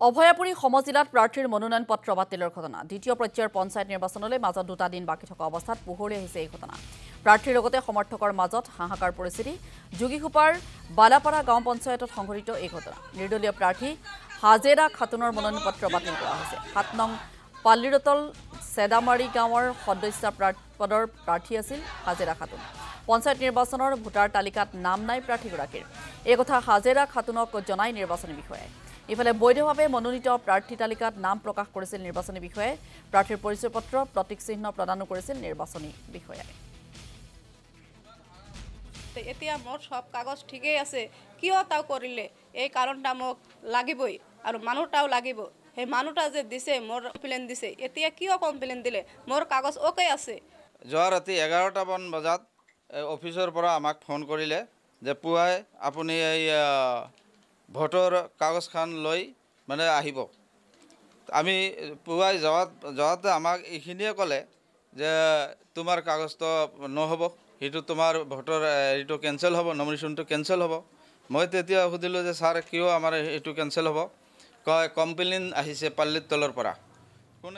অভয়াপুৰী সমজিলাত প্ৰাৰ্থীৰ মনোনয়ন পত্ৰ বাতিলৰ ঘটনা দ্বিতীয় পৰ্যায়ৰ পঞ্চায়ত নিৰ্বাচনলৈ মাজত দুটা দিন বাকী থকা অৱস্থাত পোহৰলৈ আহিছে এই ঘটনা প্ৰাৰ্থীৰ লগতে সমৰ্থকৰ মাজত হাহাকাৰ পৰিস্থিতি যোগীঘোপাৰ বালাপাৰা গাঁও পঞ্চায়তত সংঘটিত এই ঘটনা নিৰ্দলীয় প্ৰাৰ্থী হাজেৰা খাতুনৰ মনোনয়ন পত্ৰ বাতিল কৰা হৈছে ৭ নং পাল্লিৰতল সেদামাৰী গাঁৱৰ সদস্য পদৰ প্ৰাৰ্থী আছিল হাজেৰা খাতুন পঞ্চায়ত নিৰ্বাচনৰ ভোটাৰ তালিকাত নাম নাই প্ৰাৰ্থীগৰাকীৰ এই কথা হাজেৰা খাতুনক জনাই নিৰ্বাচনী বিষয়াই ইফালে বৈধভাৱে মনোনীত প্ৰাৰ্থী তালিকাত নাম প্ৰকাশ কৰিছিল নিৰ্বাচনী বিষয়াই প্ৰাৰ্থীৰ পৰিচয় পত্ৰ প্ৰতীক চিহ্ন প্ৰদান কৰিছিল নিৰ্বাচনী বিষয়াই এতিয়া মোৰ সব কাগজ ঠিকই আছে কিয় তাও কৰিলে এই কাৰণটা মোক লাগিবই আৰু মানুহটাও লাগিব সেই মানুহটা যে দিছে মোৰ কমপ্লেইন দিছে এতিয়া কিয় কমপ্লেইন দিলে মোৰ কাগজ ওকে আছে যোৱা ৰাতি 11টা মান বজাত অফিচৰ পৰা আমাক ফোন কৰিলে যে পুৱাই আপুনি এই ভোটৰ কাগজখন লৈ মানে আহিব আমি পুৱাই যাওঁতে আমাক এইখিনিয়ে ক'লে যে তোমাৰ কাগজটো নহ'ব সেইটো তোমাৰ ভোটৰ এইটো কেনচেল হ'ব নমিনেশ্যনটো কেনচেল হ'ব মই তেতিয়া সুধিলোঁ যে ছাৰ কিয় আমাৰ এইটো কেনচেল হ'ব কয় কমপ্লেইন আহিছে পাল্লিৰ তলৰ পৰা